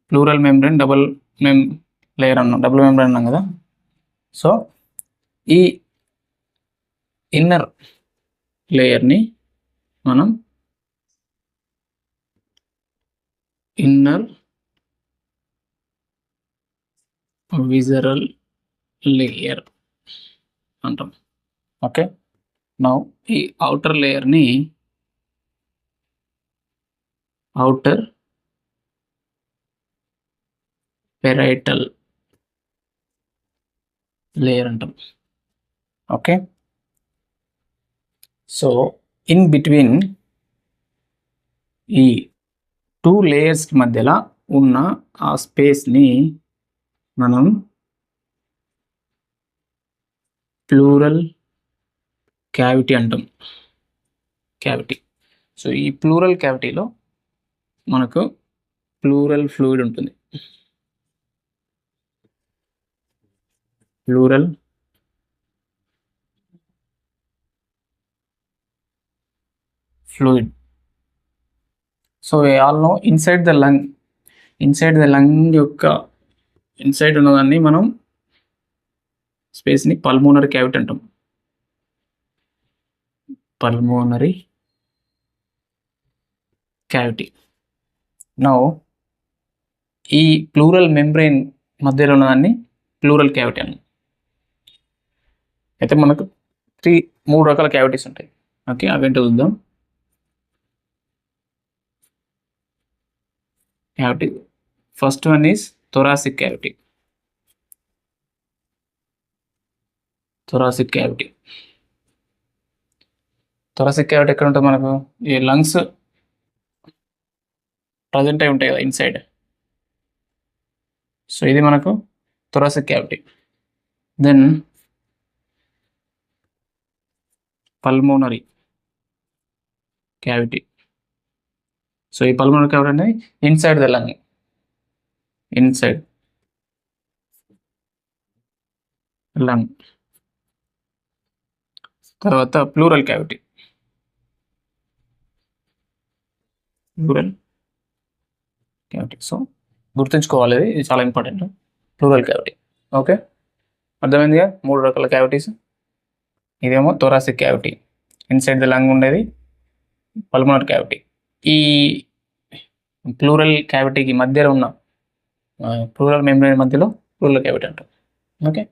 Plural membrane double layer అన్నాం, double membrane అన్నాం కదా. సో ఈ ఇన్నర్ లేయర్ని మనం ఇన్నర్ విజరల్ లేయర్ అంటాం. ఓకే, నౌ ఈ అవుటర్ లేయర్ని outer parietal layer అంటాం. ఓకే, సో ఇన్ బిట్వీన్ ఈ 2 లేయర్స్ మధ్యలో ఉన్న ఆ స్పేస్ని మనం ప్లూరల్ క్యావిటీ అంటాం. క్యావిటీ. సో ఈ ప్లూరల్ క్యావిటీలో మనకు ప్లూరల్ ఫ్లూయిడ్ ఉంటుంది. Pleural fluid. So we all know inside the lung యొక్క ఇన్సైడ్ ఉన్నదాన్ని మనం స్పేస్ని పల్మోనరీ క్యావిటీ అంటాం. Pulmonary cavity. నౌ ఈ ప్లూరల్ మెంబ్రెయిన్ మధ్యలో ఉన్నదాన్ని ప్లూరల్ క్యావిటీ అని. అయితే మనకు 3 రకాల క్యావిటీస్ ఉంటాయి. ఓకే, అవేంటో చూద్దాం. Cavity first one is thoracic cavity. Thoracic cavity ఎక్కడ ఉంటుంది మనకు? ఈ లంగ్స్ ప్రజెంట్ అయి ఉంటాయి కదా ఇన్సైడ్. సో ఇది మనకు thoracic cavity. Then pulmonary cavity. So ఈ పల్మోనరీ క్యావిటీ అనేది inside the lung. Inside lung. తర్వాత ప్లూరల్ క్యావిటీ. సో గుర్తుంచుకోవాలి, ఇది చాలా ఇంపార్టెంట్. Plural cavity. ఓకే, అర్థమైందిగా? 3 రకాల క్యావిటీస్. ఇదేమో thoracic cavity, inside the lung ఉండేది. పల్మోనరీ క్యావిటీ, ఈ ప్లూరల్ క్యావిటీకి మధ్యలో ఉన్న ప్లూరల్ మెంబ్రేన్ మధ్యలో ప్లూరల్ క్యావిటీ అంటాం. ఓకే.